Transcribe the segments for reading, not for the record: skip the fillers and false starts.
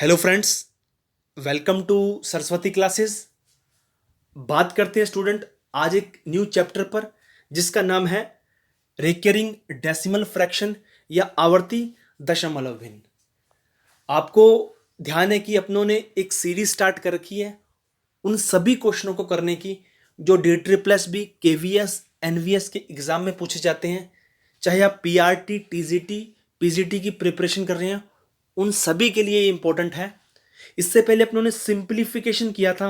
Hello friends, welcome to Saraswati classes. बात करते हैं स्टूडेंट आज एक न्यू चैप्टर पर जिसका नाम है रिकरिंग डेसिमल फ्रैक्शन या आवर्ती दशमलव भिन्न। आपको ध्यान है कि अपनों ने एक सीरीज स्टार्ट कर रखी है उन सभी क्वेश्चनों को करने की जो DSSB KVS NVS के एग्जाम में पूछे जाते हैं। चाहे आप PRT TGT PGT की प्रिपरेशन कर रहे हैं, उन सभी के लिए ये इंपॉर्टेंट है। इससे पहले अपनों ने सिंप्लीफिकेशन किया था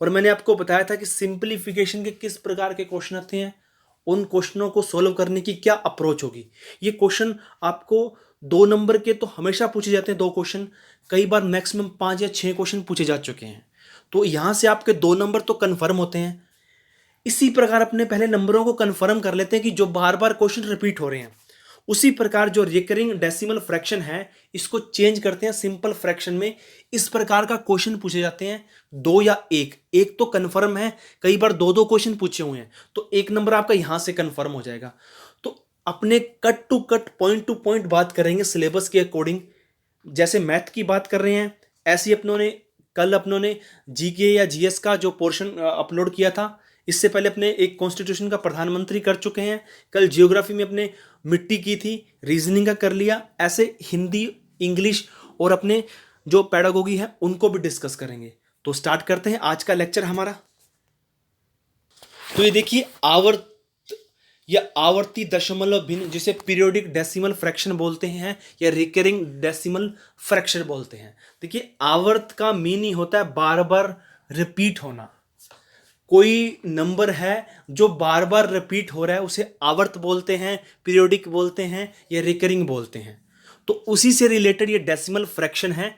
और मैंने आपको बताया था कि सिंप्लीफिकेशन के किस प्रकार के क्वेश्चन आते हैं, उन क्वेश्चनों को सॉल्व करने की क्या अप्रोच होगी। ये क्वेश्चन आपको 2 नंबर के तो हमेशा पूछे जाते हैं, 2 क्वेश्चन, कई बार मैक्सिमम 5 या 6 क्वेश्चन पूछे जा चुके हैं, तो यहां से आपके 2 नंबर तो कंफर्म होते हैं। इसी प्रकार अपने पहले नंबरों को कंफर्म कर लेते हैं कि जो बार बार क्वेश्चन रिपीट हो रहे हैं। उसी प्रकार जो रिकरिंग डेसिमल फ्रैक्शन है इसको चेंज करते हैं सिंपल फ्रैक्शन में। इस प्रकार का क्वेश्चन पूछे जाते हैं, 2 या 1, एक तो कंफर्म है, कई बार 2 क्वेश्चन पूछे हुए हैं, तो 1 नंबर आपका यहां से कंफर्म हो जाएगा। तो अपने cut to cut point to point बात करेंगे सिलेबस के अकॉर्डिंग। जैसे मैथ की बात कर रहे हैं ऐसे अपनों ने जीके या जीएस का जो पोर्शन अपलोड किया था। इससे पहले अपने एक कॉन्स्टिट्यूशन का प्रधानमंत्री कर चुके हैं। कल जियोग्राफी में अपने मिट्टी की थी, रीजनिंग का कर लिया। ऐसे हिंदी, इंग्लिश और अपने जो पेडागोगी है उनको भी डिस्कस करेंगे। तो स्टार्ट करते हैं आज का लेक्चर हमारा। तो ये देखिए आवर्त या आवर्ती दशमलव भिन्न, जिसे पीरियोडिक डेसिमल फ्रैक्शन बोलते हैं या रिकरिंग डेसिमल फ्रैक्शन बोलते हैं। देखिए आवर्त का मीनिंग होता है बार बार रिपीट होना। कोई नंबर है जो बार बार रिपीट हो रहा है उसे आवर्त बोलते हैं, पीरियोडिक बोलते हैं या रिकरिंग बोलते हैं। तो उसी से रिलेटेड ये डेसिमल फ्रैक्शन है।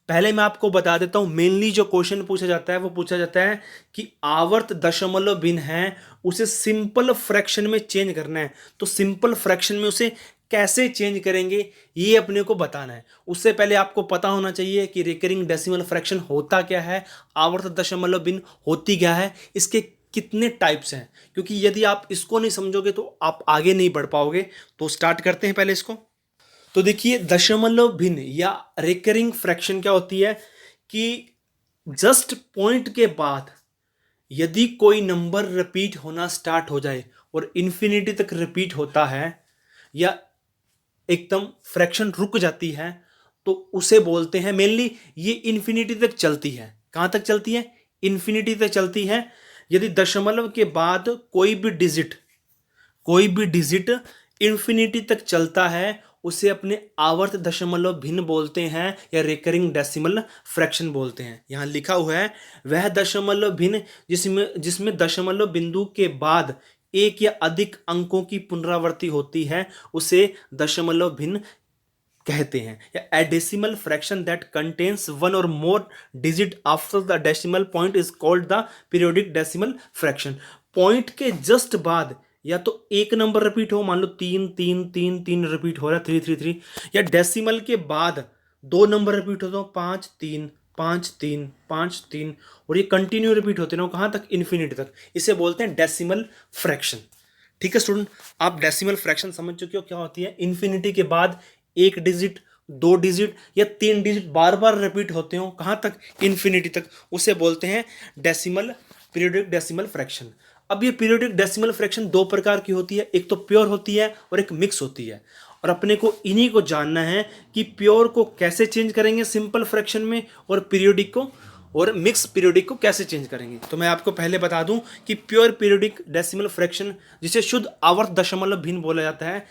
पहले मैं आपको बता देता हूं, मेनली जो क्वेश्चन पूछा जाता है वो पूछा जाता है कि आवर्त दशमलव भिन्न है, उसे सिंपल फ्रैक्शन में चेंज करना है। तो सिंपल फ्रैक्शन में उसे कैसे चेंज करेंगे ये अपने को बताना है। उससे पहले आपको पता होना चाहिए कि रिकरिंग डेसिमल फ्रैक्शन होता क्या है, आवर्त दशमलव भिन्न होती क्या है, इसके कितने टाइप्स हैं, क्योंकि यदि आप इसको नहीं समझोगे तो आप आगे नहीं बढ़ पाओगे। तो स्टार्ट करते हैं पहले इसको। तो देखिए दशमलव भिन्न या रिकरिंग फ्रैक्शन क्या होती है कि जस्ट पॉइंट के बाद यदि कोई नंबर रिपीट होना स्टार्ट हो जाए और इन्फिनिटी तक रिपीट होता है या एकदम फ्रैक्शन रुक जाती है तो उसे बोलते हैं, मेनली ये इन्फिनिटी तक चलती है। कहां तक चलती है? इन्फिनिटी तक चलती है। यदि दशमलव के बाद कोई भी डिजिट इन्फिनिटी तक चलता है उसे अपने आवर्त दशमलव भिन्न बोलते हैं या रिकरिंग डेसिमल फ्रैक्शन बोलते हैं। यहां लिखा हुआ है वह दशमलव भिन्न जिसमें दशमलव बिंदु के बाद एक या अधिक अंकों की पुनरावृत्ति होती है उसे दशमलव भिन्न कहते हैं। या a decimal fraction that contains one or more digit after the decimal point is called the periodic decimal fraction. Point के जस्ट बाद या तो एक नंबर रिपीट हो, मान लो 3 3 3 3 रिपीट हो रहा है 3 3 3, या डेसिमल के बाद 2 नंबर रिपीट होते हो 5 3 5 3 5 3, और ये कंटिन्यू रिपीट होते रहो कहां तक? इन्फिनिटी तक। इसे बोलते हैं डेसिमल फ्रैक्शन। ठीक है स्टूडेंट, आप डेसिमल फ्रैक्शन समझ चुके हो क्या होती है। इन्फिनिटी के बाद एक डिजिट, 2 डिजिट या 3 डिजिट बार बार रिपीट होते हो कहां तक? इन्फिनिटी तक। उसे बोलते हैं डेसिमल, पीरियोडिक डेसिमल फ्रैक्शन। अब ये पीरियोडिक डेसिमल फ्रैक्शन 2 प्रकार की होती है, एक तो प्योर होती है और एक मिक्स होती है। और अपने को इन्हीं को जानना है कि प्योर को कैसे चेंज करेंगे सिंपल फ्रैक्शन में, और पीरियोडिक को और मिक्स पीरियोडिक को कैसे चेंज करेंगे। तो मैं आपको पहले बता दूं कि प्योर पीरियोडिक डेसिमल फ्रैक्शन, जिसे शुद्ध आवर्त दशमलव भिन्न बोला जाता है,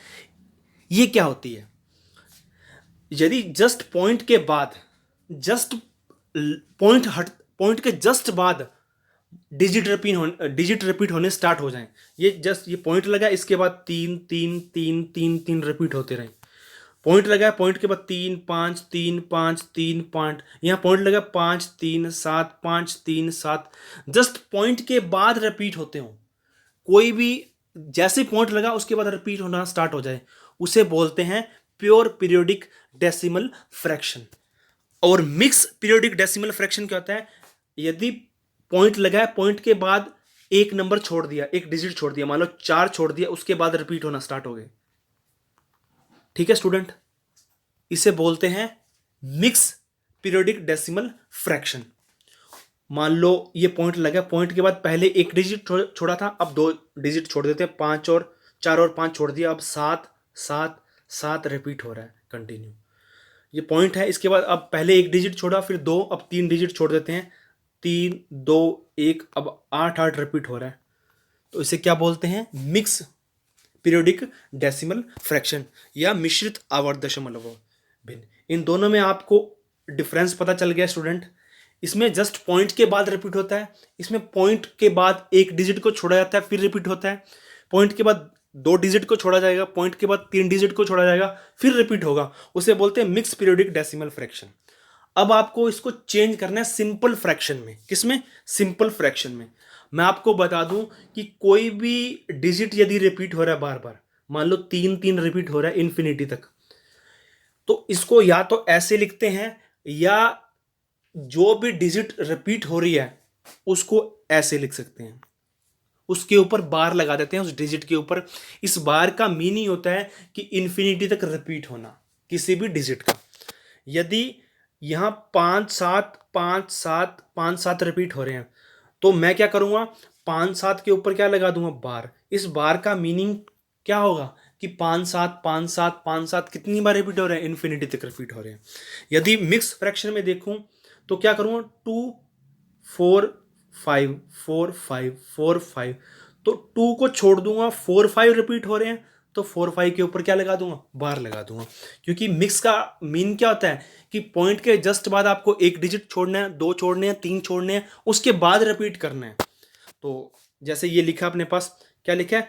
ये क्या होती है? यदि जस्ट पॉइंट के बाद, जस्ट पॉइंट के जस्ट बाद डिजिट रिपीट होने स्टार्ट हो जाएं। ये पॉइंट लगा, इसके बाद 3 3 3 3 3 रिपीट होते रहे। पॉइंट लगा, पॉइंट के बाद 3 5 3 5 3 5, यहाँ पॉइंट लगा 5 3 7 5 3 7, जस्ट पॉइंट के बाद रिपीट होते हो। कोई भी जैसे पॉइंट लगा उसके बाद रिपीट होना स्टार्ट हो जाए उसे बोलते हैं प्योर पीरियोडिक डेसिमल फ्रैक्शन। और मिक्स पीरियोडिक डेसिमल फ्रैक्शन क्या होता है? यदि पॉइंट लगा है, पॉइंट के बाद एक नंबर छोड़ दिया, एक डिजिट छोड़ दिया, मान लो 4 छोड़ दिया, उसके बाद रिपीट होना स्टार्ट हो गए। ठीक है स्टूडेंट, इसे बोलते हैं मिक्स पीरियोडिक डेसिमल फ्रैक्शन। मान लो ये पॉइंट लगा, पॉइंट के बाद पहले एक डिजिट छोड़ा था, अब 2 डिजिट छोड़ देते हैं, 5 और 4 और 5 छोड़ दिया, अब 7 7 7 रिपीट हो रहा है कंटिन्यू। ये पॉइंट है, इसके बाद अब पहले एक डिजिट छोड़ा, फिर 2, अब 3 डिजिट छोड़ देते हैं, 3 2 1, अब 8 8 रिपीट हो रहा है। तो इसे क्या बोलते हैं? मिक्स पीरियोडिक डेसिमल फ्रैक्शन या मिश्रित आवर्त दशमलव भिन्न। इन दोनों में आपको डिफरेंस पता चल गया स्टूडेंट। इसमें जस्ट पॉइंट के बाद रिपीट होता है, इसमें पॉइंट के बाद एक डिजिट को छोड़ा जाता है फिर रिपीट होता है, पॉइंट के बाद 2 डिजिट को छोड़ा जाएगा, पॉइंट के बाद 3 डिजिट को छोड़ा जाएगा फिर रिपीट होगा, उसे बोलते हैं मिक्स पीरियोडिक डेसिमल फ्रैक्शन। अब आपको इसको चेंज करना है सिंपल फ्रैक्शन में। किसमें? सिंपल फ्रैक्शन में। मैं आपको बता दूं कि कोई भी डिजिट यदि रिपीट हो रहा है बार बार, मान लो 3 3 रिपीट हो रहा है इन्फिनिटी तक, तो इसको या तो ऐसे लिखते हैं, या जो भी डिजिट रिपीट हो रही है उसको ऐसे लिख सकते हैं, उसके ऊपर बार लगा देते हैं उस डिजिट के ऊपर। इस बार का मीनिंग होता है कि इन्फिनिटी तक रिपीट होना किसी भी डिजिट का। यदि यहां 5 7 5 7 5 7 रिपीट हो रहे हैं, तो मैं क्या करूंगा, 5 7 के ऊपर क्या लगा दूंगा? बार। इस बार का मीनिंग क्या होगा कि 5 7 5 7 5 7 कितनी बार रिपीट हो रहे हैं? इन्फिनिटी तक रिपीट हो रहे हैं। यदि मिक्स फ्रैक्शन में देखूं तो क्या करूंगा? 2 4 5 4 5 4 5, तो 2 को छोड़ दूंगा, 4 5 रिपीट हो रहे हैं, तो 4 5 के ऊपर क्या लगा दूंगा? बार लगा दूंगा। क्योंकि मिक्स का मीन क्या होता है कि पॉइंट के जस्ट बाद आपको एक डिजिट छोड़ना है, 2 छोड़ने हैं, 3 छोड़ने हैं, उसके बाद रिपीट करना है। तो जैसे ये लिखा अपने पास, क्या लिखा है?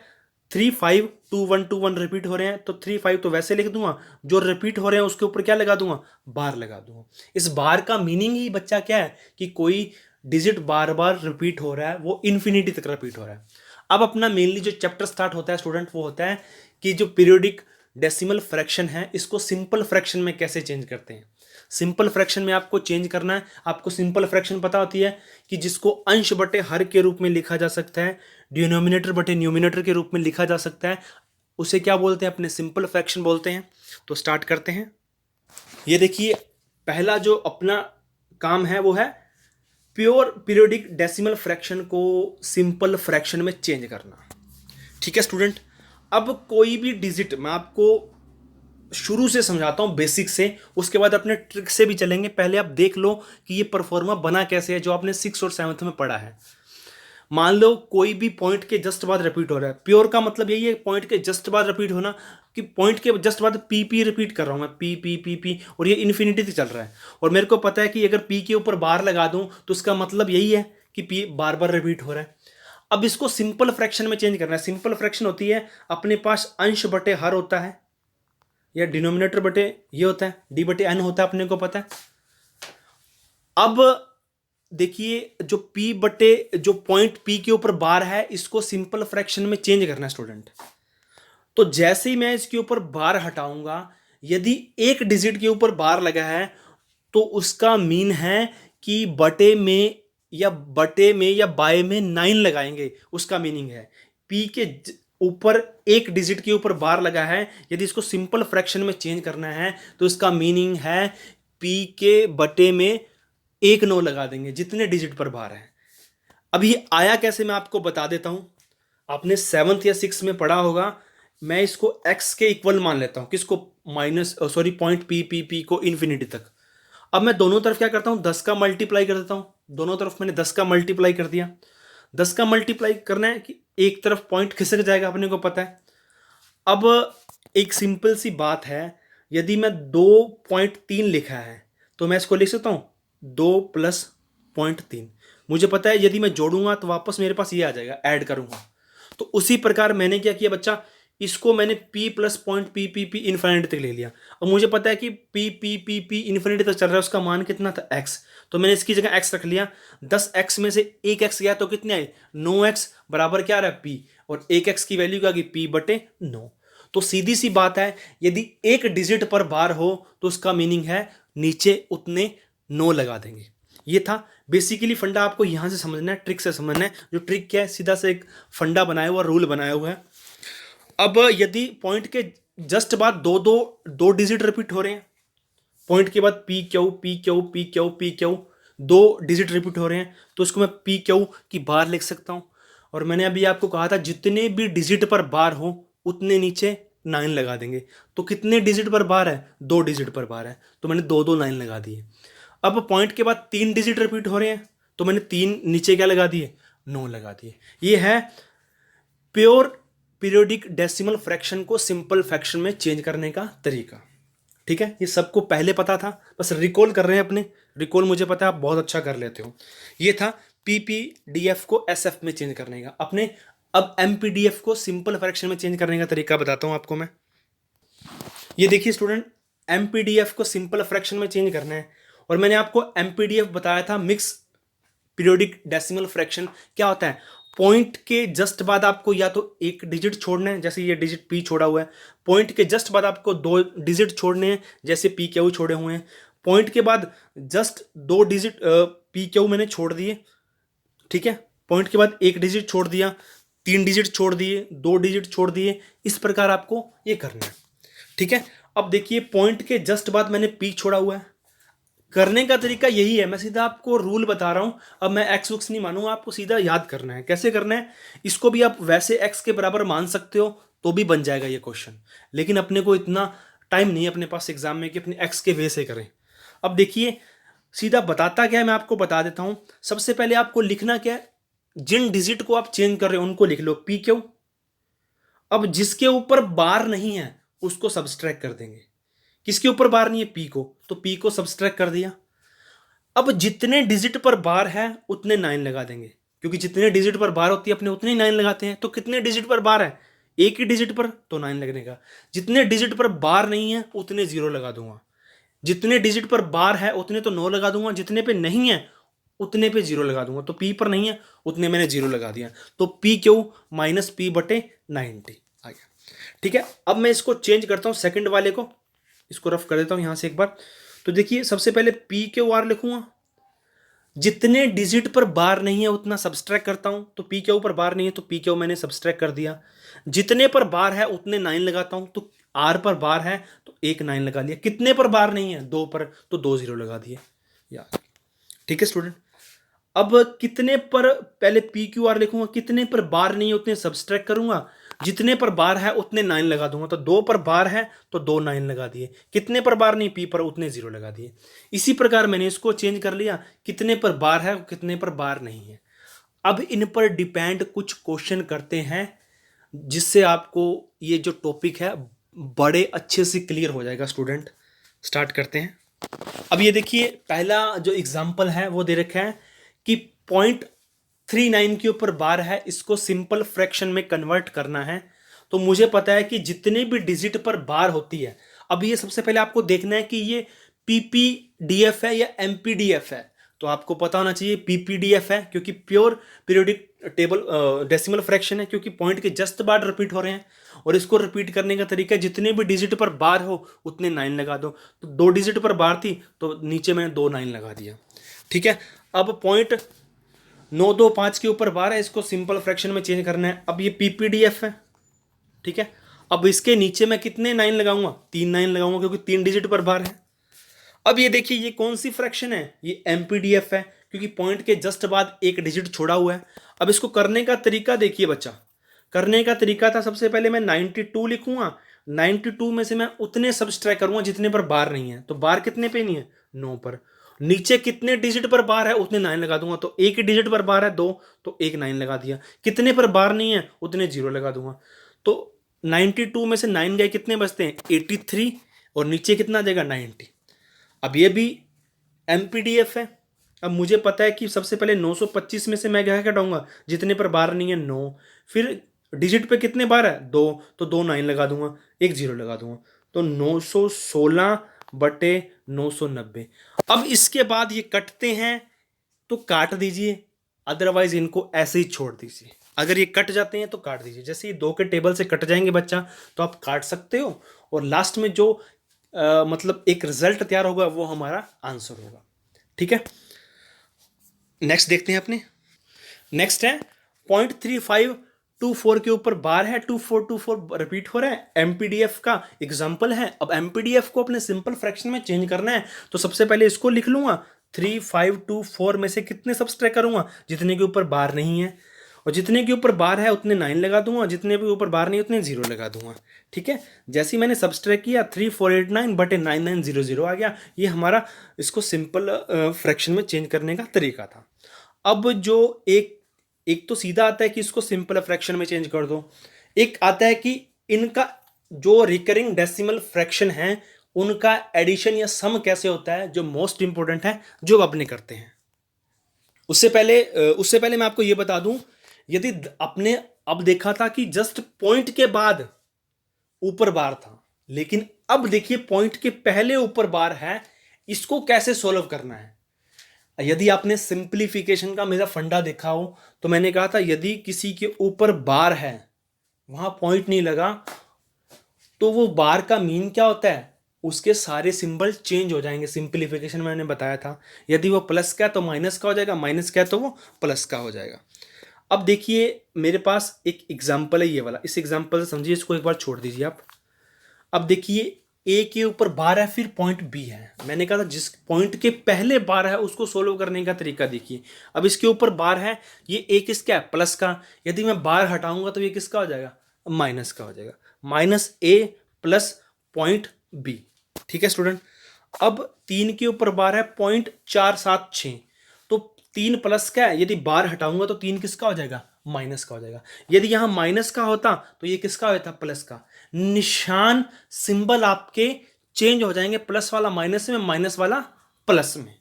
3 5 2 1 2 1 रिपीट हो रहे हैं, तो 3 5 तो वैसे लिख दूंगा, जो रिपीट हो रहे हैं उसके ऊपर क्या लगा दूंगा? बार लगा दूंगा। इस बार का मीनिंग ही बच्चा क्या है कि कोई डिजिट बार बार रिपीट हो रहा है, वो इन्फिनिटी तक रिपीट हो रहा है। अब अपना मेनली जो चैप्टर स्टार्ट होता है स्टूडेंट, वो होता है कि जो पीरियोडिक डेसिमल फ्रैक्शन है इसको सिंपल फ्रैक्शन में कैसे चेंज करते हैं। सिंपल फ्रैक्शन में आपको चेंज करना है। आपको सिंपल फ्रैक्शन पता होती है कि जिसको अंश बटे हर के रूप में लिखा जा सकता है, डिनोमिनेटर बटे न्यूमिनेटर के रूप में लिखा जा सकता है, उसे क्या बोलते हैं? अपने सिंपल फ्रैक्शन बोलते हैं। तो स्टार्ट करते हैं। ये देखिए, पहला जो अपना काम है वो है प्योर पीरियोडिक डेसिमल फ्रैक्शन को सिंपल फ्रैक्शन में चेंज करना। ठीक है स्टूडेंट। अब कोई भी डिजिट, मैं आपको शुरू से समझाता हूं बेसिक से, उसके बाद अपने ट्रिक से भी चलेंगे। पहले आप देख लो कि ये परफॉर्मा बना कैसे है, जो आपने 6 और 7 में पढ़ा है। मान लो कोई भी पॉइंट के जस्ट बाद रिपीट हो रहा है, प्योर का मतलब यही है पॉइंट के जस्ट बाद रिपीट होना, कि पॉइंट के जस्ट बाद पी पी रिपीट कर रहा हूं मैं, पी पी पी पी, और ये इन्फिनिटी तक चल रहा है, और मेरे को पता है कि अगर पी के ऊपर बार लगा दूं तो उसका मतलब यही है कि पी बार बार रिपीट हो रहा है। अब इसको सिंपल फ्रैक्शन में चेंज करना है। सिंपल फ्रैक्शन होती है, अपने पास अंश बटे हर होता है, या डिनोमिनेटर बटे ये होता है, डी बटे एन होता है, अपने को पता है। अब देखिए, जो p बटे जो पॉइंट p के ऊपर बार है, इसको सिंपल फ्रैक्शन में चेंज करना है स्टूडेंट। तो जैसे ही मैं इसके ऊपर बार हटाऊंगा, यदि एक डिजिट के ऊपर बार लगा है तो उसका मीन है कि बटे में या बाय में 9 लगाएंगे, उसका मीनिंग है। p के ऊपर एक डिजिट के ऊपर बार लगा है, यदि इसको सिंपल फ्रैक्शन में चेंज करना है तो इसका मीनिंग है p के बटे में 1 9 लगा देंगे, जितने डिजिट पर बार है। अब ये आया कैसे, मैं आपको बता देता हूं। आपने 7th या 6th में पढ़ा होगा। मैं इसको x के इक्वल मान लेता हूं, किसको? पॉइंट p को इन्फिनिटी तक। अब मैं दोनों तरफ क्या करता हूं? 10 का मल्टीप्लाई कर देता हूं। दोनों तरफ मैंने 10 का मल्टीप्लाई कर दिया। 10 का मल्टीप्लाई करना है कि एक तरफ पॉइंट खिसक जाएगा, अपने को पता है। अब एक सिंपल सी बात है, यदि मैं 2.3 लिखा है तो मैं इसको लिख सकता हूं 2 + 0.3। मुझे पता है यदि मैं जोड़ूंगा तो वापस मेरे पास ये आ जाएगा, ऐड करूंगा। तो उसी प्रकार मैंने क्या किया बच्चा, इसको मैंने p + पॉइंट p इन्फिनिटी तक ले लिया। और मुझे पता है कि p इन्फिनिटी तक चल रहा है, उसका मान कितना था? x। तो मैंने इसकी जगह x रख लिया। 10x में से 1x गया तो कितने आए? 9x बराबर क्या आ रहा है? p, और 1x की वैल्यू क्या गई? p/9। तो सीधी सी बात है, यदि एक डिजिट पर बार हो तो उसका मीनिंग है नीचे उतने 9 लगा देंगे। ये था बेसिकली फंडा। आपको यहां से समझना है, ट्रिक से समझना है। जो ट्रिक क्या है, सीधा से एक फंडा बनाया हुआ, रूल बनाया हुआ है। अब यदि पॉइंट के जस्ट बाद दो डिजिट रिपीट हो रहे हैं, पॉइंट के बाद P Q P Q P Q P Q, 2 digit repeat हो रहे हैं, तो इसको मैं पी क्यू की बार लिख सकता हूँ। और मैंने अभी आपको कहा था जितने भी डिजिट पर बार हो उतने नीचे 9 लगा देंगे। तो कितने डिजिट पर बार है? 2 डिजिट पर बार है, तो मैंने 2 9 लगा दिए। अब पॉइंट के बाद 3 डिजिट रिपीट हो रहे हैं, तो मैंने 3 नीचे क्या लगा दिए? 9 लगा दिए। ये है प्योर पीरियोडिक डेसिमल फ्रैक्शन को सिंपल फ्रैक्शन में चेंज करने का तरीका। ठीक है, ये सबको पहले पता था, बस रिकॉल कर रहे हैं अपने। रिकॉल मुझे पता है आप बहुत अच्छा कर लेते हो। ये था पीपीडीएफ को एसएफ में चेंज करने का अपने। अब एमपीडीएफ को सिंपल फ्रैक्शन में चेंज करने का तरीका बताता हूं आपको मैं। ये देखिए स्टूडेंट, एमपीडीएफ को सिंपल फ्रैक्शन में चेंज करना है, और मैंने आपको एमपीडीएफ बताया था मिक्स पीरियोडिक डेसिमल फ्रैक्शन। क्या होता है? पॉइंट के जस्ट बाद आपको या तो 1 डिजिट छोड़ना है, जैसे ये डिजिट पी छोड़ा हुआ है। पॉइंट के जस्ट बाद आपको 2 डिजिट छोड़ने हैं, जैसे पी क्यू छोड़े हुए हैं। पॉइंट के बाद जस्ट 2 डिजिट पी क्यू मैंने छोड़ दिए। ठीक है, पॉइंट के बाद 1 डिजिट छोड़ दिया, 3 डिजिट छोड़ दिए, 2 डिजिट छोड़ दिए। इस प्रकार आपको ये करना है। ठीक है, अब देखिए पॉइंट के जस्ट बाद मैंने पी छोड़ा हुआ है। करने का तरीका यही है, मैं सीधा आपको रूल बता रहा हूं। अब मैं एक्स वक्स नहीं मानूंगा, आपको सीधा याद करना है। कैसे करना है? इसको भी आप वैसे एक्स के बराबर मान सकते हो तो भी बन जाएगा ये क्वेश्चन, लेकिन अपने को इतना टाइम नहीं है अपने पास एग्जाम में कि अपने एक्स के वे से करें। अब देखिए सीधा बताता क्या है, मैं आपको बता देता हूं। सबसे पहले आपको लिखना क्या है, जिन डिजिट को आप चेंज कर रहे हो उनको लिख लो पी क्यू। अब जिसके ऊपर बार नहीं है उसको सब्सट्रैक्ट कर देंगे। किसके ऊपर बार नहीं है? पी को, तो पी को सब्सट्रैक्ट कर दिया। अब जितने डिजिट पर बार है उतने 9 लगा देंगे, क्योंकि जितने डिजिट पर बार होती है अपने उतने ही 9 लगाते हैं। तो कितने डिजिट पर बार है? एक ही डिजिट पर, तो 9 लगने का। जितने डिजिट पर बार नहीं है उतने 0 लगा दूंगा। जितने डिजिट पर बार है उतने तो 9 लगा दूंगा, जितने पे नहीं है उतने पे 0 लगा दूंगा। तो पी पर नहीं है उतने मैंने 0 लगा दिया, तो पी क्यू माइनस पी बटे 90 आ गया। ठीक है, अब मैं इसको चेंज करता हूं सेकंड वाले को, इसको रफ कर देता हूं यहां से एक बार। तो देखिए सबसे पहले पी क्यू आर लिखूंगा, जितने डिजिट पर बार नहीं है उतना सब्सट्रैक्ट करता हूं। तो पी क्यू पर बार नहीं है तो पी क्यू मैंने सब्सट्रैक्ट कर दिया। जितने पर बार है उतने 9 लगाता हूं, तो आर पर बार है तो एक 9 लगा लिया। कितने पर बार नहीं है? 2 पर, तो 2 0 लगा दिए यार। ठीक है स्टूडेंट, अब कितने पर पहले पी क्यू आर लिखूंगा, कितने पर बार नहीं है उतने सब्सट्रैक्ट करूंगा, जितने पर बार है उतने 9 लगा दूंगा। तो 2 पर बार है तो 2 9 लगा दिए। कितने पर बार नहीं? पी पर, उतने 0 लगा दिए। इसी प्रकार मैंने इसको चेंज कर लिया, कितने पर बार है कितने पर बार नहीं है। अब इन पर डिपेंड कुछ क्वेश्चन करते हैं जिससे आपको ये जो टॉपिक है बड़े अच्छे से क्लियर हो जाएगा। स्टूडेंट स्टार्ट करते हैं। अब ये देखिए पहला जो एग्जाम्पल है वो दे रखा है कि 0.39 के ऊपर बार है, इसको सिंपल फ्रैक्शन में कन्वर्ट करना है। तो मुझे पता है कि जितने भी डिजिट पर बार होती है, अब ये सबसे पहले आपको देखना है कि ये पीपीडीएफ है या एमपीडीएफ है। तो आपको पता होना चाहिए पीपीडीएफ है, क्योंकि pure periodic table decimal fraction है, क्योंकि पॉइंट के जस्ट बार रिपीट हो रहे हैं। और इसको रिपीट करने का तरीका है, जितने भी डिजिट पर बार हो उतने 9 लगा दो। तो 2 डिजिट पर बार थी तो नीचे मैंने 2 9 लगा दिया। ठीक है, अब 0.925 के ऊपर बार है, इसको सिंपल फ्रैक्शन में चेंज करना है। अब ये पीपीडीएफ है। ठीक है, अब इसके नीचे मैं कितने 9 लगाऊंगा? 3 9 लगाऊंगा, क्योंकि 3 डिजिट पर बार है। अब ये देखिए ये कौन सी फ्रैक्शन है? ये एमपीडीएफ है, क्योंकि पॉइंट के जस्ट बाद 1 डिजिट छोड़ा हुआ है। अब इसको करने का तरीका देखिए बच्चा, करने का तरीका था सबसे पहले मैं 92 लिखूंगा। 92 में से मैं उतने सब्सट्रैक्ट करूंगा जितने पर बार नहीं है। तो बार कितने पे नहीं है? 9 पर। नीचे कितने डिजिट पर बार है उतने 9 लगा दूंगा। तो एक डिजिट पर बार है 2, तो एक 9 लगा दिया। कितने पर बार नहीं है उतने 0 लगा दूंगा। तो 92 में से 9 गए, कितने बचते हैं? 83, और नीचे कितना आ जाएगा? 90। अब ये भी एमपीडीएफ है। अब मुझे पता है कि सबसे पहले 925 में से मैं क्या हटाऊंगा? जितने पर बार नहीं है 9, फिर डिजिट पे कितने बार है? 2, तो 2 9 लगा दूंगा, एक 0 लगा दूंगा। तो 916 बटे 990। अब इसके बाद ये कटते हैं तो काट दीजिए, अदरवाइज इनको ऐसे ही छोड़ दीजिए। अगर ये कट जाते हैं तो काट दीजिए। जैसे ये 2 के टेबल से कट जाएंगे बच्चा तो आप काट सकते हो, और लास्ट में जो मतलब एक रिजल्ट तैयार होगा वो हमारा आंसर होगा। ठीक है, नेक्स्ट देखते हैं अपने। नेक्स्ट है 0.35 4 के ऊपर बार है, 2 4 रिपीट हो रहा है, एमपीडीएफ का एग्जाम्पल है। अब एमपीडीएफ को अपने सिंपल फ्रैक्शन में चेंज करना है, तो सबसे पहले इसको लिख लूंगा, 3 5 2 4 में से कितने सब्सट्रैक्ट करूंगा, जितने के ऊपर बार नहीं है, और जितने के ऊपर बार है उतने 9 लगा दूंगा, जितने के ऊपर बार नहीं उतने 0 लगा दूंगा। ठीक है, जैसे ही मैंने सब्सट्रैक्ट किया 3489 बटे 9900 आ गया। ये हमारा इसको सिंपल फ्रैक्शन में चेंज करने का तरीका था। अब जो एक तो सीधा आता है कि इसको सिंपल फ्रैक्शन में चेंज कर दो, एक आता है कि इनका जो रिकरिंग डेसिमल फ्रैक्शन है उनका एडिशन या सम कैसे होता है, जो मोस्ट इंपॉर्टेंट है, जो अपने करते हैं। उससे पहले मैं आपको यह बता दूं, यदि अपने अब देखा था कि जस्ट पॉइंट के बाद ऊपर बार था, लेकिन अब देखिए पॉइंट के पहले ऊपर बार है, इसको कैसे सोल्व करना है। यदि आपने सिंप्लीफिकेशन का मेरा फंडा देखा हो तो मैंने कहा था यदि किसी के ऊपर बार है वहां पॉइंट नहीं लगा तो वो बार का मीन क्या होता है, उसके सारे सिंबल चेंज हो जाएंगे। सिंप्लीफिकेशन में मैंने बताया था, यदि वो प्लस का है तो माइनस का हो जाएगा, माइनस का है तो वो प्लस का हो जाएगा। अब देखिए मेरे पास एक एग्जाम्पल है ये वाला, इस एग्जाम्पल से समझिए, इसको एक बार छोड़ दीजिए आप। अब देखिए ए के ऊपर बार है, फिर पॉइंट बी है। मैंने कहा था जिस पॉइंट के पहले बार है उसको सोल्व करने का तरीका देखिए। अब इसके ऊपर बार है, ये ए किसका है, प्लस का। यदि मैं बार हटाऊंगा तो ये किसका हो जाएगा, माइनस का हो जाएगा, माइनस ए प्लस पॉइंट बी। ठीक है स्टूडेंट। अब 3 के ऊपर बार है, 0.476, तो 3 प्लस का है, यदि बार हटाऊंगा तो 3 किसका हो जाएगा, माइनस का हो जाएगा। यदि यहां माइनस का होता तो ये किसका होता, प्लस का। निशान सिंबल आपके चेंज हो जाएंगे, प्लस वाला माइनस में, माइनस वाला प्लस में।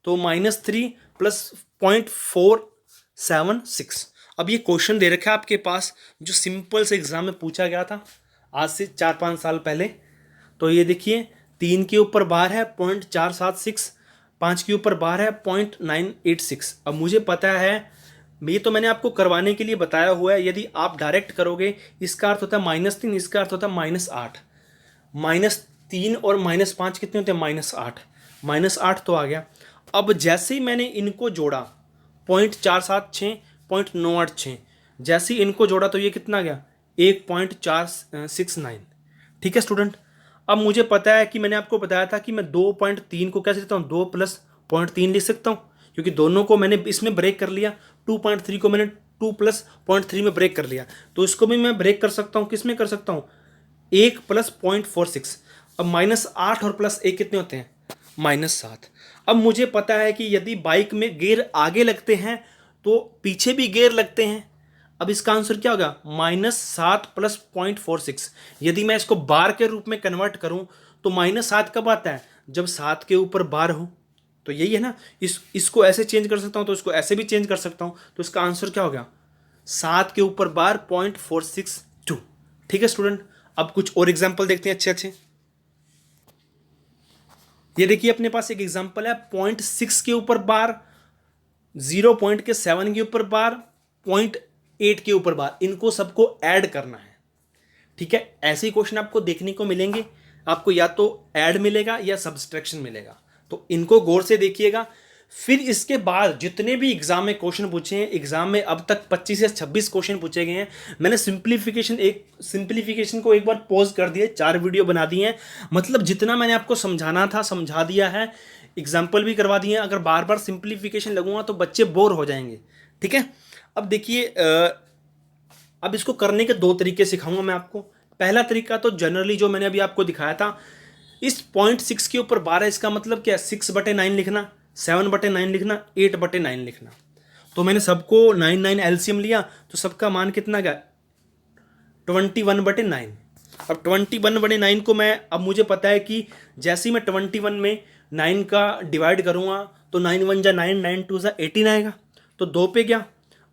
तो -3 प्लस 0.476। अब ये क्वेश्चन दे रखा है आपके पास, जो सिंपल से एग्जाम में पूछा गया था आज से 4-5 साल पहले। तो ये देखिए 3 के ऊपर बार है 0.476, 5 के ऊपर बार है 0.986। अब मुझे पता है, ये तो मैंने आपको करवाने के लिए बताया हुआ है, यदि आप डायरेक्ट करोगे इसका अर्थ होता है -3, इसका अर्थ होता है -8। -3 और -5 कितने होते हैं, -8। -8 तो आ गया। अब जैसे ही मैंने इनको जोड़ा 0.476, 0.986, जैसे ही इनको जोड़ा तो ये कितना गया, 1.469। ठीक है स्टूडेंट। अब मुझे पता है कि मैंने आपको बताया था कि मैं 2.3 को कैसे लिखता हूँ, 2 प्लस 0.3 लिख सकता हूँ, क्योंकि दोनों को मैंने इसमें ब्रेक कर लिया। 2.3 को मैंने 2 प्लस 0.3 में ब्रेक कर लिया, तो इसको भी मैं ब्रेक कर सकता हूँ, किस में कर सकता हूँ, 1 प्लस 0.46। अब -8 और +1 कितने होते हैं, -7। अब मुझे पता है कि यदि बाइक में गियर आगे लगते हैं तो पीछे भी गियर लगते हैं। अब इसका आंसर क्या होगा, -7 प्लस 0.46। यदि मैं इसको बार के रूप में कन्वर्ट करूं तो -7 कब आता है, जब 7 के ऊपर बार हो। तो यही है ना, इसको ऐसे चेंज कर सकता हूं तो इसको ऐसे भी चेंज कर सकता हूं। तो इसका आंसर क्या हो गया, 7 के ऊपर बार 0.462। ठीक है स्टूडेंट। अब कुछ और एग्जाम्पल देखते हैं अच्छे अच्छे। ये देखिए अपने पास एक एग्जाम्पल है, 0.6 के ऊपर बार, 0.7 के ऊपर बार, 0.8 के ऊपर बार, इनको सबको ऐड करना है। ठीक है, ऐसे ही क्वेश्चन आपको देखने को मिलेंगे, आपको या तो ऐड मिलेगा या सब्सट्रैक्शन मिलेगा, तो इनको गौर से देखिएगा। फिर इसके बाद जितने भी एग्जाम में क्वेश्चन पूछे हैं, एग्जाम में अब तक 25 से 26 क्वेश्चन पूछे गए हैं। मैंने सिंप्लीफिकेशन को एक बार पॉज कर दिया, 4 वीडियो बना दिए हैं, मतलब जितना मैंने आपको समझाना था समझा दिया है, एग्जाम्पल भी करवा दिए हैं। अगर बार बार सिंप्लीफिकेशन लगूंगा तो बच्चे बोर हो जाएंगे। ठीक है, अब देखिए अब इसको करने के 2 तरीके सिखाऊंगा मैं आपको। पहला तरीका तो जनरली जो मैंने अभी आपको दिखाया था, इस 0.6 के ऊपर बार है, इसका मतलब क्या है, 6/9 लिखना, 7/9 लिखना, 8/9 लिखना। तो मैंने सबको 9 एलसीएम लिया, तो सबका मान कितना गया, 21/9। अब 21/9 को मैं, अब मुझे पता है कि जैसे ही मैं 21 में 9 का डिवाइड करूंगा तो 9 1 जा 9, 9 2 जा 18 आएगा, तो 2 पे गया।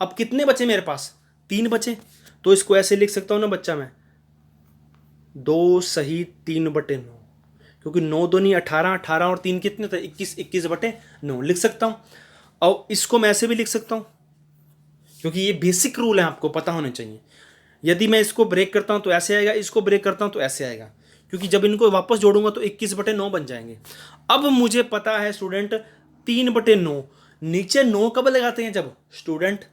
अब कितने बचे मेरे पास, 3 बचे। तो इसको ऐसे लिख सकता हूँ ना बच्चा मैं, 2 सही 3/9, क्योंकि 9 दूनी 18, 18 और 3 कितने थे, 21, 21/9 लिख सकता हूँ। और इसको मैं ऐसे भी लिख सकता हूँ, क्योंकि ये बेसिक रूल है, आपको पता होने चाहिए। यदि मैं इसको ब्रेक करता हूँ तो ऐसे आएगा, इसको ब्रेक करता हूँ तो ऐसे आएगा, क्योंकि जब इनको वापस जोड़ूंगा तो 21/9 बन जाएंगे। अब मुझे पता है स्टूडेंट, 3/9, नीचे 9 कब लगाते हैं, जब स्टूडेंट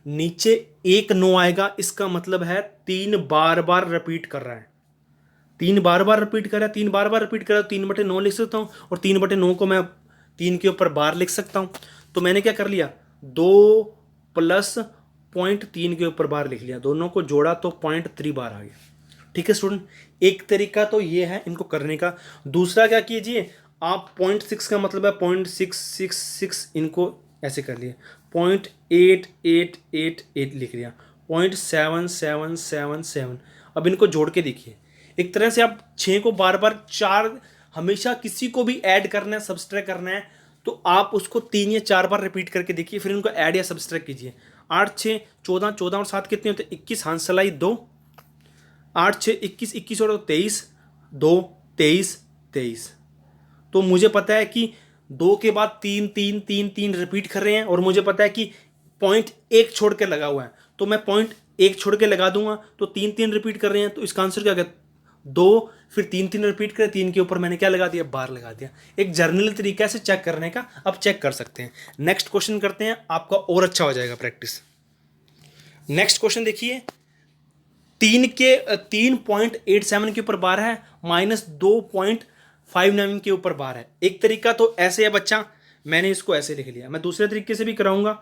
नीचे एक 9 आएगा, इसका मतलब है 3 बार बार रिपीट कर रहा है, 3 बार बार रिपीट कर रहा है, 3 बार बार रिपीट कर रहा है, 3/9 लिख सकता हूँ, और 3/9 को मैं 3 के ऊपर बार लिख सकता हूँ। तो मैंने क्या कर लिया, 2 प्लस 0.3 के ऊपर बार लिख लिया, दोनों को जोड़ा तो 0.3 बार आ गया। ठीक है स्टूडेंट, एक तरीका तो ये है इनको करने का। दूसरा क्या कीजिए, आप 0.6 का मतलब है 0.666, इनको ऐसे कर लिए, 0.8888 लिख लिया, 0.7777। अब इनको जोड़ के देखिए, एक तरह से आप 6 को बार बार 4, हमेशा किसी को भी ऐड करना है सब्सट्रैक्ट करना है तो आप उसको 3 या 4 बार रिपीट करके देखिए, फिर उनको ऐड या सब्सट्रैक्ट कीजिए। 8 6 14, 14 और 7 कितने होते हैं, 21, हाथ सलाई 2, 8 6 21, 21 और 23, 2 23 23। तो मुझे पता है कि 2 के बाद 3 3 3 3 रिपीट कर रहे हैं, और मुझे पता है कि पॉइंट 1 छोड़ के लगा हुआ है, तो मैं पॉइंट 1 छोड़ के लगा दूंगा, तो 3 3 रिपीट कर रहे हैं, तो इसका आंसर क्या गया 2, फिर 3 3 रिपीट करें, 3 के ऊपर मैंने क्या लगा दिया, बार लगा दिया। एक जर्नल तरीका से चेक करने का, अब चेक कर सकते हैं। नेक्स्ट क्वेश्चन करते हैं, आपका और अच्छा हो जाएगा प्रैक्टिस। नेक्स्ट क्वेश्चन देखिए, 3.87 के ऊपर बार है, -2.59 के ऊपर बार है। एक तरीका तो ऐसे है बच्चा, मैंने इसको ऐसे लिख लिया, मैं दूसरे तरीके से भी कराऊंगा।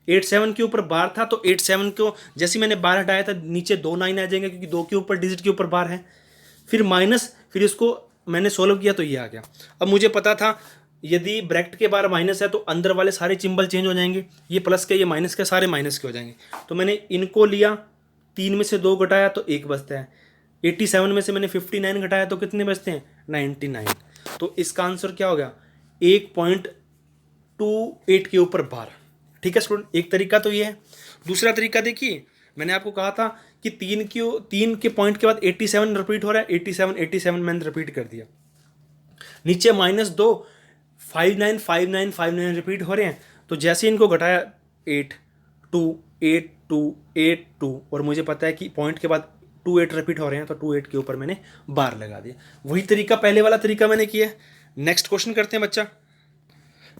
87 के ऊपर बार था, तो 87 को जैसे मैंने बार हटाया था, नीचे 2 9 आ जाएंगे, क्योंकि 2 के ऊपर डिजिट के ऊपर बार है, फिर माइनस, फिर इसको मैंने सोल्व किया तो ये आ गया। अब मुझे पता था यदि ब्रैकेट के बार माइनस है तो अंदर वाले सारे चिंबल चेंज हो जाएंगे, ये प्लस के ये माइनस के सारे माइनस के हो जाएंगे। तो मैंने इनको लिया, 3 में से 2 घटाया तो 1 बचता है, 87 में से मैंने 59 घटाया तो कितने बचते हैं, 99। तो इसका आंसर क्या हो गया, 1.28 के ऊपर बार। ठीक है स्टूडेंट, एक तरीका तो ये है। दूसरा तरीका देखिए, मैंने आपको कहा था कि 3 के पॉइंट के बाद 87 रिपीट हो रहा है, 87 87 मैंने रिपीट कर दिया, नीचे -2 59 59 59 रिपीट हो रहे हैं, तो जैसे इनको घटाया 8 2 8 2 8 2, और मुझे पता है कि पॉइंट के बाद 28 रिपीट हो रहे हैं, तो 28 के ऊपर मैंने बार लगा दिया। वही तरीका, पहले वाला तरीका मैंने किया। नेक्स्ट क्वेश्चन करते हैं बच्चा।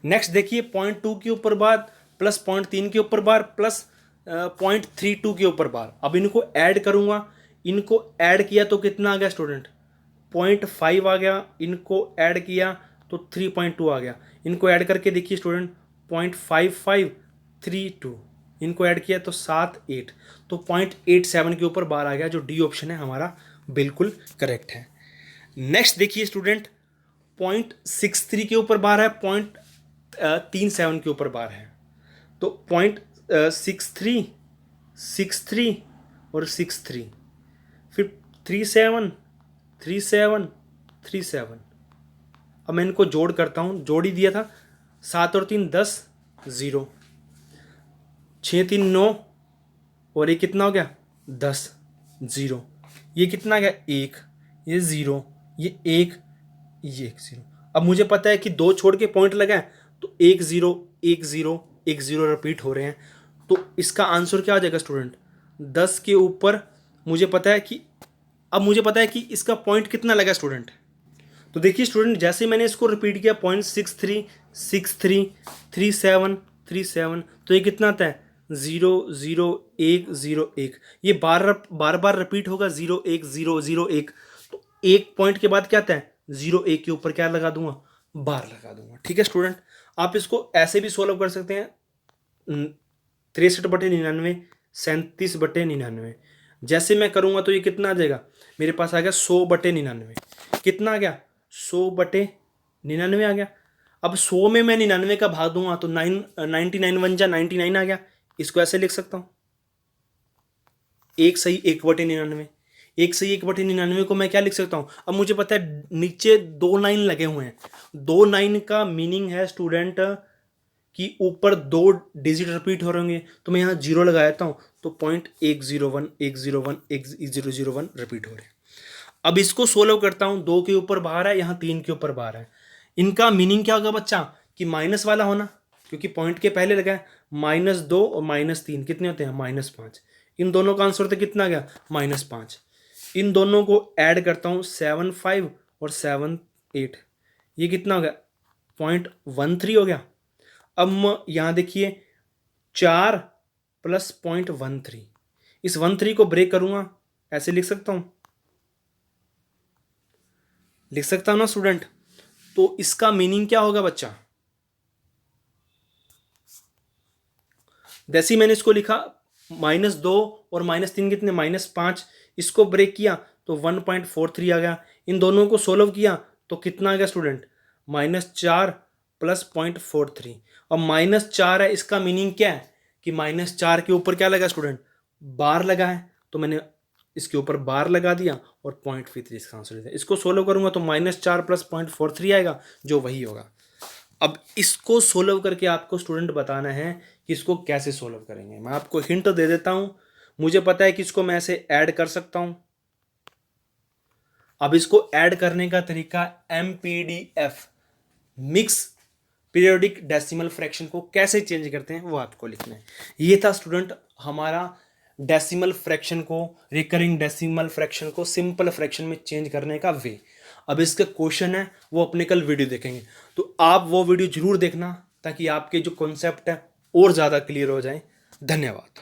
नेक्स्ट देखिए, 0.2 के ऊपर बार प्लस 0.3 के ऊपर बार प्लस 0.32 के ऊपर बार। अब इनको ऐड करूंगा, इनको ऐड किया तो कितना आ गया स्टूडेंट, 0.5 आ गया, इनको ऐड किया तो 3.2 आ गया। इनको ऐड करके देखिए स्टूडेंट, 0.5532, इनको ऐड किया तो 7 8, तो 0.87 के ऊपर बार आ गया, जो डी ऑप्शन है हमारा बिल्कुल करेक्ट है। नेक्स्ट देखिए स्टूडेंट, 0.63 के ऊपर बार है, 0.37 के ऊपर बार है, तो 0.63 63 और 63, फिर 37 37 37। अब मैं इनको जोड़ करता हूँ, जोड़ ही दिया था, 7 और 3 10 0, 6 3 9, और ये कितना हो गया 10 0, ये कितना आ गया 1, ये 0, ये 1, ये 1 0। अब मुझे पता है कि 2 छोड़ के पॉइंट लगाए तो 1 0 1 0 1 0 रिपीट हो रहे हैं, तो इसका आंसर क्या आ जाएगा स्टूडेंट, 10 के ऊपर मुझे पता है कि, अब मुझे पता है कि इसका पॉइंट कितना लगा स्टूडेंट। तो देखिए स्टूडेंट, जैसे मैंने इसको रिपीट किया 0.63 63 37 37, तो ये कितना आता है 0 0 1 0 1, ये बार बार रिपीट होगा 0 1 0 0 1, तो एक पॉइंट के बाद क्या आता है 0 1 के ऊपर क्या लगा दूंगा, बार लगा दूंगा। ठीक है स्टूडेंट, आप इसको ऐसे भी सोल्व कर सकते हैं, 63/99 37/99। जैसे मैं करूंगा तो ये कितना आ जाएगा, मेरे पास आ गया 100/99, कितना आ गया 100/99 आ गया। अब 100 में मैं 99 का भाग दूंगा तो 99 1 जा 99 आ गया, इसको ऐसे लिख सकता हूँ, 1 सही 1/99, 1 सही 1/99 को मैं क्या लिख सकता हूँ। अब मुझे पता है नीचे 2 9 लगे हुए हैं, 2 9 का मीनिंग है स्टूडेंट कि ऊपर 2 डिजिट रिपीट हो रहे होंगे, तो मैं यहाँ 0 लगा देता हूँ, तो 0.101 101 1001 रिपीट हो रहे हैं। अब इसको सोल्व करता हूँ, 2 के ऊपर बाहर है, यहाँ 3 के ऊपर बाहर है, इनका मीनिंग क्या होगा बच्चा, कि माइनस वाला होना, क्योंकि पॉइंट के पहले लगा है, -2 और -3 कितने होते हैं -5, इन दोनों का आंसर तो कितना आ गया -5। इन दोनों को ऐड करता हूँ 7 5 और 7 8, ये कितना हो गया 0.13 हो गया। अब यहाँ देखिए 4 प्लस 0.13। इस 13 को ब्रेक करूंगा, ऐसे लिख सकता हूं, लिख सकता हूं ना स्टूडेंट। तो इसका मीनिंग क्या होगा बच्चा, जैसे ही मैंने इसको लिखा -2 और -3 कितने, -5, इसको ब्रेक किया तो 1.43 आ गया। इन दोनों को सोल्व किया तो कितना आ गया स्टूडेंट, -4 प्लस 0.43। और -4 है, इसका मीनिंग क्या है कि -4 के ऊपर क्या लगा स्टूडेंट, बार लगा है, तो मैंने इसके ऊपर बार लगा दिया और 0.33 इसका आंसर दिया। इसको सोल्व करूंगा तो -4 प्लस 0.43 आएगा, जो वही होगा। अब इसको सोल्व करके आपको स्टूडेंट बताना है कि इसको कैसे सोल्व करेंगे। मैं आपको हिंट दे देता हूं, मुझे पता है कि इसको मैं ऐसे ऐड कर सकता हूं। अब इसको ऐड करने का तरीका MPDF, mix periodic decimal fraction को कैसे चेंज करते हैं वो आपको लिखना है। ये था स्टूडेंट हमारा डेसिमल फ्रैक्शन को, रिकरिंग डेसिमल फ्रैक्शन को सिंपल फ्रैक्शन में चेंज करने का वे। अब इसके क्वेश्चन है वो अपने कल वीडियो देखेंगे, तो आप वो वीडियो जरूर देखना ताकि आपके जो कॉन्सेप्ट है और ज़्यादा क्लियर हो जाए। धन्यवाद।